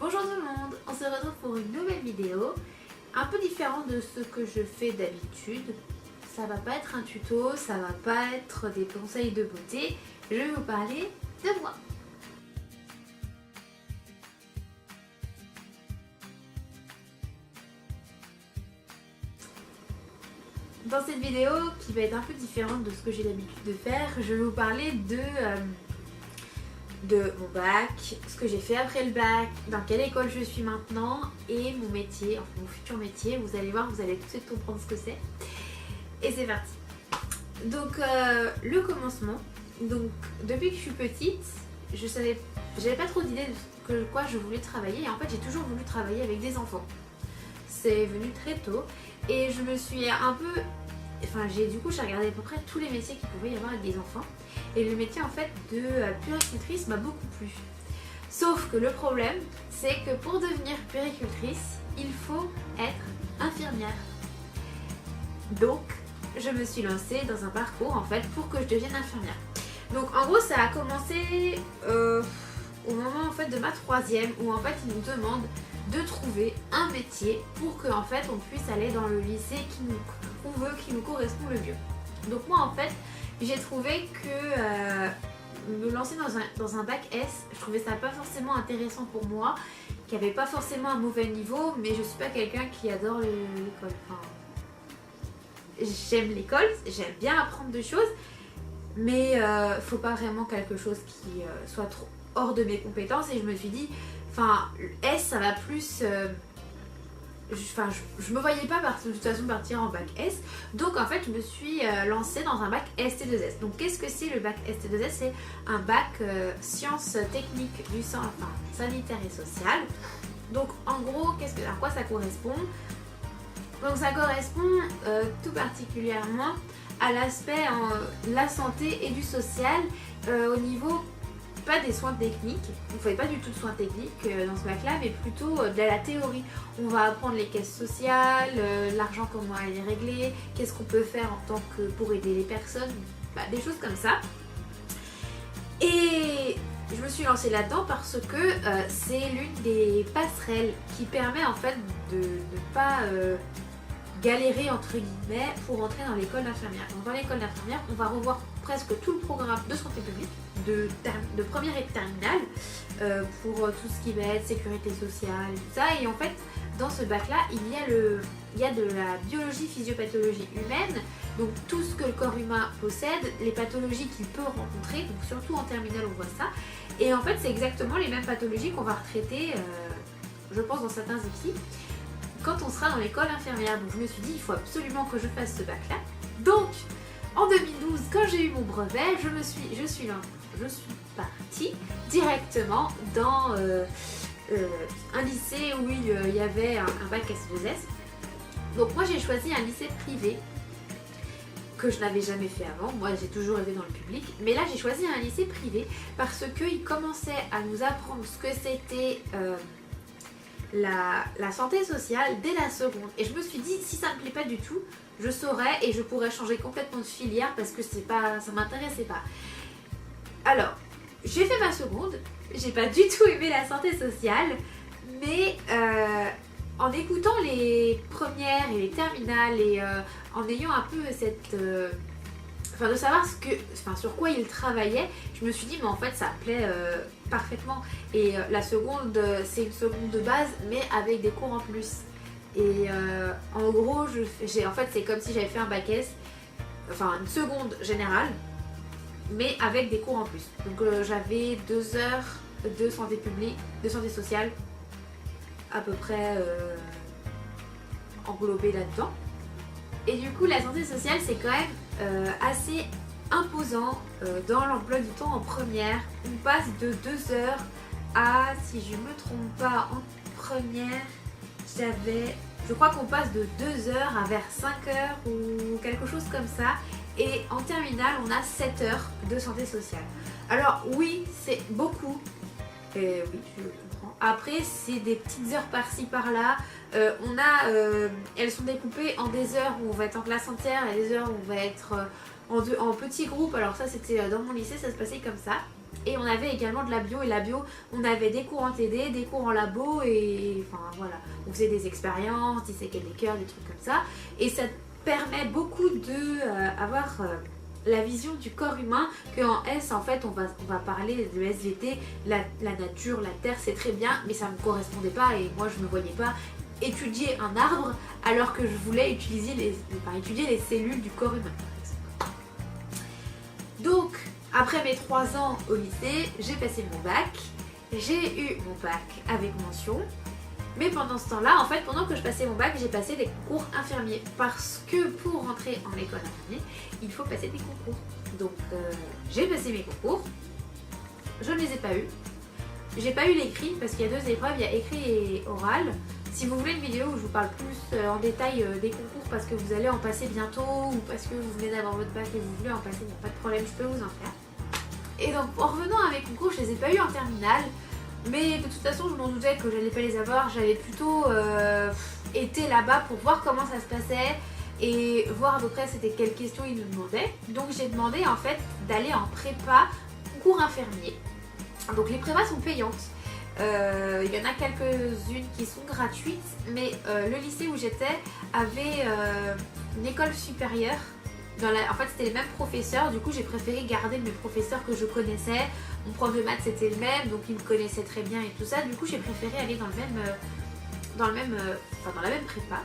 Bonjour tout le monde, on se retrouve pour une nouvelle vidéo, un peu différente de ce que je fais d'habitude. Ça va pas être un tuto, ça va pas être des conseils de beauté, je vais vous parler de moi. Dans cette vidéo, qui va être un peu différente de ce que j'ai l'habitude de faire, je vais vous parler de mon bac, ce que j'ai fait après le bac, dans quelle école je suis maintenant et mon métier, enfin mon futur métier. Vous allez voir, vous allez tout de suite comprendre ce que c'est. Et c'est parti. Donc le commencement. Donc depuis que je suis petite, j'avais pas trop d'idées de quoi je voulais travailler. Et en fait, j'ai toujours voulu travailler avec des enfants. C'est venu très tôt et je me suis un peu... j'ai regardé à peu près tous les métiers qu'il pouvait y avoir avec des enfants. Et le métier en fait de puéricultrice m'a beaucoup plu. Sauf que le problème, c'est que pour devenir puéricultrice, il faut être infirmière. Donc, je me suis lancée dans un parcours en fait pour que je devienne infirmière. Donc en gros, ça a commencé au moment en fait de ma troisième, où en fait ils nous demandent de trouver un métier pour que en fait on puisse aller dans le lycée qui nous correspond le mieux. Donc moi en fait j'ai trouvé que me lancer dans un bac S, je trouvais ça pas forcément intéressant pour moi, qui avait pas forcément un mauvais niveau, mais je suis pas quelqu'un qui adore l'école. J'aime l'école, j'aime bien apprendre des choses, mais faut pas vraiment quelque chose qui soit trop hors de mes compétences. Et je me suis dit, S ça va plus... je me voyais pas de toute façon partir en bac S. Donc en fait je me suis lancée dans un bac ST2S. Donc qu'est-ce que c'est le bac ST2S? C'est un bac sciences techniques du sang, sanitaire et social. Donc en gros, à quoi ça correspond? Donc ça correspond tout particulièrement à l'aspect la santé et du social au niveau... pas des soins techniques, vous ne faites pas du tout de soins techniques dans ce bac là, mais plutôt de la théorie. On va apprendre les caisses sociales, l'argent, comment elle est réglée, qu'est-ce qu'on peut faire pour aider les personnes, des choses comme ça. Et je me suis lancée là-dedans parce que c'est l'une des passerelles qui permet en fait de ne pas galérer entre guillemets pour entrer dans l'école d'infirmière. Donc dans l'école d'infirmière, on va revoir presque tout le programme de santé publique, de première et de terminale, pour tout ce qui va être sécurité sociale et tout ça. Et en fait, dans ce bac-là, il y a de la biologie, physiopathologie humaine, donc tout ce que le corps humain possède, les pathologies qu'il peut rencontrer, donc surtout en terminale on voit ça. Et en fait, c'est exactement les mêmes pathologies qu'on va retraiter, je pense, dans certains équipes, quand on sera dans l'école infirmière. Donc je me suis dit, il faut absolument que je fasse ce bac-là. Donc, en 2012, quand j'ai eu mon brevet, je suis partie directement dans un lycée où il y avait un bac S2S. Donc moi j'ai choisi un lycée privé que je n'avais jamais fait avant. Moi j'ai toujours rêvé dans le public, mais là j'ai choisi un lycée privé parce qu'il commençait à nous apprendre ce que c'était la santé sociale dès la seconde. Et je me suis dit, si ça me plaît pas du tout, je saurais et je pourrais changer complètement de filière parce que ça m'intéressait pas. Alors, j'ai fait ma seconde, j'ai pas du tout aimé la santé sociale, mais en écoutant les premières et les terminales et en ayant un peu cette... de savoir sur quoi il travaillait, je me suis dit mais en fait ça me plaît parfaitement. Et la seconde, c'est une seconde de base mais avec des cours en plus. Et en gros, c'est comme si j'avais fait un bac S, une seconde générale, mais avec des cours en plus. Donc j'avais 2 heures de santé publique, de santé sociale, à peu près englobées là-dedans. Et du coup, la santé sociale, c'est quand même assez imposant dans l'emploi du temps en première. On passe de 2 heures à, si je me trompe pas, en première, je crois qu'on passe de 2 heures à vers 5 heures ou quelque chose comme ça. Et en terminale, on a 7 heures de santé sociale. Alors oui, c'est beaucoup. Oui, je le comprends. Après, c'est des petites heures par-ci par-là. Elles sont découpées en des heures où on va être en classe entière et des heures où on va être en petits groupes. Alors ça, c'était dans mon lycée, ça se passait comme ça. Et on avait également de la bio, et la bio, on avait des cours en TD, des cours en labo, et enfin voilà, on faisait des expériences, disséquer des cœurs, des trucs comme ça. Et ça permet beaucoup de avoir la vision du corps humain, qu'en S, en fait, on va parler de SVT, la nature, la terre, c'est très bien, mais ça ne me correspondait pas, et moi, je ne me voyais pas étudier un arbre, alors que je voulais étudier les cellules du corps humain. Donc, après mes 3 ans au lycée, j'ai passé mon bac. J'ai eu mon bac avec mention. Mais pendant ce temps-là, en fait, pendant que je passais mon bac, j'ai passé des concours infirmiers. Parce que pour rentrer en école infirmier, il faut passer des concours. Donc, j'ai passé mes concours. Je ne les ai pas eus. J'ai pas eu l'écrit parce qu'il y a 2 épreuves, il y a écrit et oral. Si vous voulez une vidéo où je vous parle plus en détail des concours parce que vous allez en passer bientôt ou parce que vous venez d'avoir votre bac et vous voulez en passer, il n'y a pas de problème, je peux vous en faire. Et donc en revenant à mes concours, je les ai pas eu en terminale, mais de toute façon je m'en doutais que j'allais pas les avoir, j'avais plutôt été là-bas pour voir comment ça se passait et voir à peu près c'était quelles questions ils nous demandaient. Donc j'ai demandé en fait d'aller en prépa concours infirmier. Donc les prépas sont payantes. Il y en a quelques-unes qui sont gratuites, mais le lycée où j'étais avait une école supérieure. En fait, c'était les mêmes professeurs, du coup j'ai préféré garder mes professeurs que je connaissais. Mon prof de maths c'était le même, donc il me connaissait très bien et tout ça. Du coup j'ai préféré aller dans la même prépa.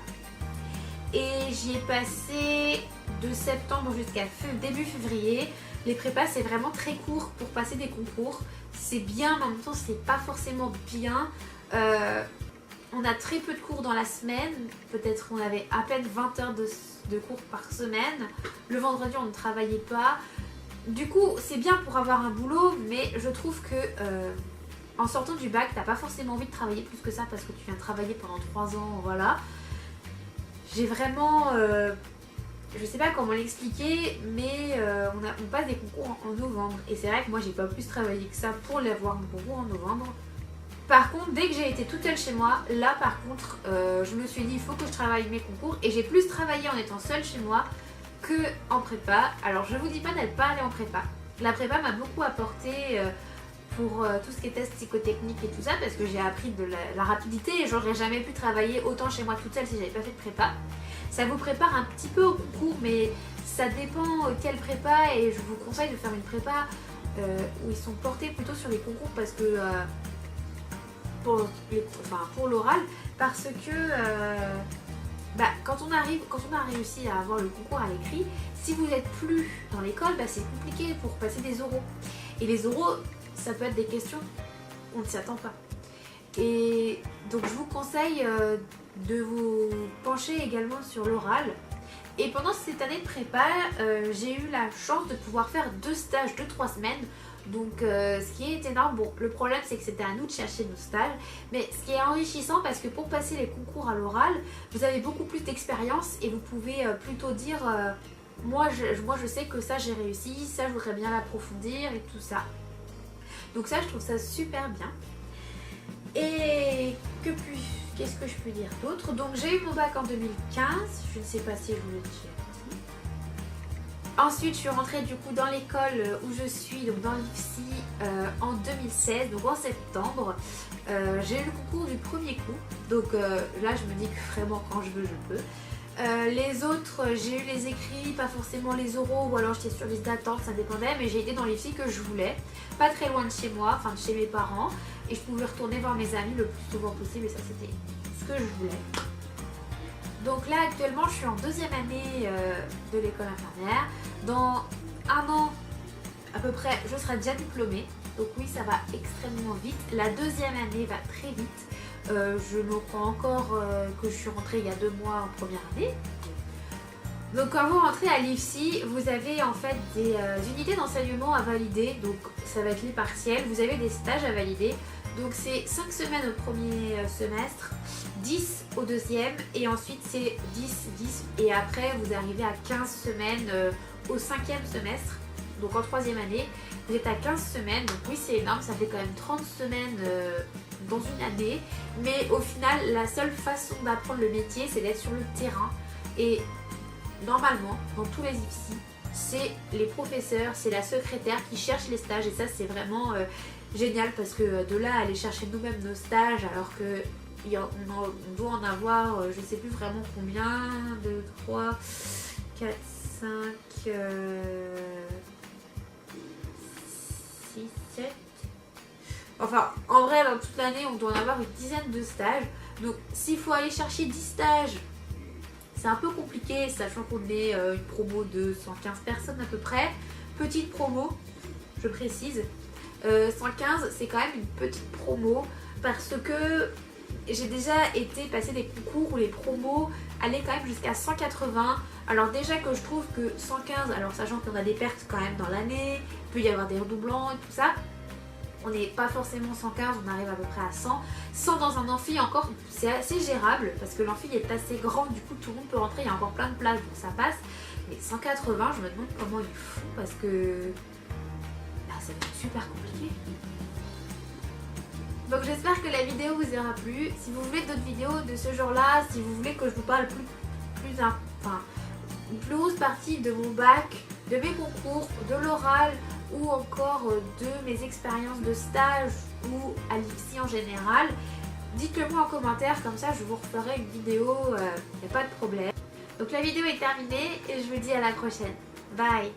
Et j'y ai passé de septembre jusqu'à début février. Les prépas c'est vraiment très court pour passer des concours. C'est bien, mais en même temps c'est pas forcément bien. On a très peu de cours dans la semaine. Peut-être on avait à peine 20 heures de cours par semaine. Le vendredi on ne travaillait pas. Du coup c'est bien pour avoir un boulot, mais je trouve que en sortant du bac t'as pas forcément envie de travailler plus que ça parce que tu viens travailler pendant 3 ans, voilà. J'ai vraiment... je sais pas comment l'expliquer, mais on passe des concours en novembre. Et c'est vrai que moi j'ai pas plus travaillé que ça pour l'avoir mon concours en novembre. Par contre, dès que j'ai été toute seule chez moi, là par contre, je me suis dit il faut que je travaille mes concours. Et j'ai plus travaillé en étant seule chez moi que en prépa. Alors je vous dis pas d'être pas allée en prépa. La prépa m'a beaucoup apporté pour tout ce qui est test psychotechnique et tout ça, parce que j'ai appris de la rapidité et j'aurais jamais pu travailler autant chez moi toute seule si j'avais pas fait de prépa. Ça vous prépare un petit peu au concours, mais ça dépend quelle prépa, et je vous conseille de faire une prépa où ils sont portés plutôt sur les concours parce que pour l'oral, parce que quand on a réussi à avoir le concours à l'écrit, si vous n'êtes plus dans l'école, c'est compliqué pour passer des oraux. Et les oraux, ça peut être des questions, on ne s'y attend pas. Et donc je vous conseille de vous pencher également sur l'oral. Et pendant cette année de prépa, j'ai eu la chance de pouvoir faire 2 stages de 3 semaines. Donc ce qui est énorme. Bon, le problème c'est que c'était à nous de chercher nos stages, mais ce qui est enrichissant parce que pour passer les concours à l'oral, vous avez beaucoup plus d'expérience et vous pouvez plutôt dire moi je sais que ça j'ai réussi, ça je voudrais bien l'approfondir et tout ça. Donc ça je trouve ça super bien. Et qu'est-ce que je peux dire d'autre? Donc j'ai eu mon bac en 2015, je ne sais pas si je vous le dis. Ensuite je suis rentrée du coup dans l'école où je suis, donc dans l'IFSI en 2016, donc en septembre. J'ai eu le concours du premier coup, donc là je me dis que vraiment quand je veux je peux. Les autres, j'ai eu les écrits, pas forcément les oraux, ou alors j'étais sur liste d'attente, ça dépendait, mais j'ai été dans l'IFSI que je voulais, pas très loin de chez moi, enfin de chez mes parents, et je pouvais retourner voir mes amis le plus souvent possible, et ça c'était ce que je voulais. Donc là actuellement je suis en 2e année de l'école infirmière. Dans 1 an à peu près je serai déjà diplômée, donc oui ça va extrêmement vite. La 2e année va très vite. Je me crois encore que je suis rentrée il y a 2 mois en première année. Donc quand vous rentrez à l'IFSI, vous avez en fait des unités d'enseignement à valider, donc ça va être les partiels, vous avez des stages à valider. Donc c'est 5 semaines au premier semestre, 10 au 2e, et ensuite c'est 10, 10, et après vous arrivez à 15 semaines au 5e semestre, donc en 3e année, vous êtes à 15 semaines, donc oui c'est énorme, ça fait quand même 30 semaines dans une année, mais au final la seule façon d'apprendre le métier c'est d'être sur le terrain, et normalement dans tous les IFSI c'est les professeurs, c'est la secrétaire qui cherche les stages et ça c'est vraiment génial parce que de là à aller chercher nous-mêmes nos stages alors que on doit en avoir je sais plus vraiment combien, 2, 3, 4, 5, 6, 7. Enfin, en vrai, dans toute l'année, on doit en avoir une dizaine de stages. Donc, s'il faut aller chercher 10 stages, c'est un peu compliqué, sachant qu'on est une promo de 115 personnes à peu près. Petite promo, je précise. 115, c'est quand même une petite promo parce que j'ai déjà été passer des concours où les promos allaient quand même jusqu'à 180. Alors déjà que je trouve que 115, alors sachant qu'on a des pertes quand même dans l'année, il peut y avoir des redoublants et tout ça, on n'est pas forcément 115, on arrive à peu près à 100. 100 dans un amphi encore, c'est assez gérable parce que l'amphi est assez grand, du coup tout le monde peut rentrer, il y a encore plein de places donc ça passe. Mais 180, je me demande comment ils font parce que ça va être super compliqué. Donc j'espère que la vidéo vous aura plu. Si vous voulez d'autres vidéos de ce genre-là, si vous voulez que je vous parle une plus grosse partie de mon bac, de mes concours, de l'oral ou encore de mes expériences de stage ou à l'IFSI en général, dites-le moi en commentaire, comme ça je vous referai une vidéo, il n'y a pas de problème. Donc la vidéo est terminée et je vous dis à la prochaine. Bye!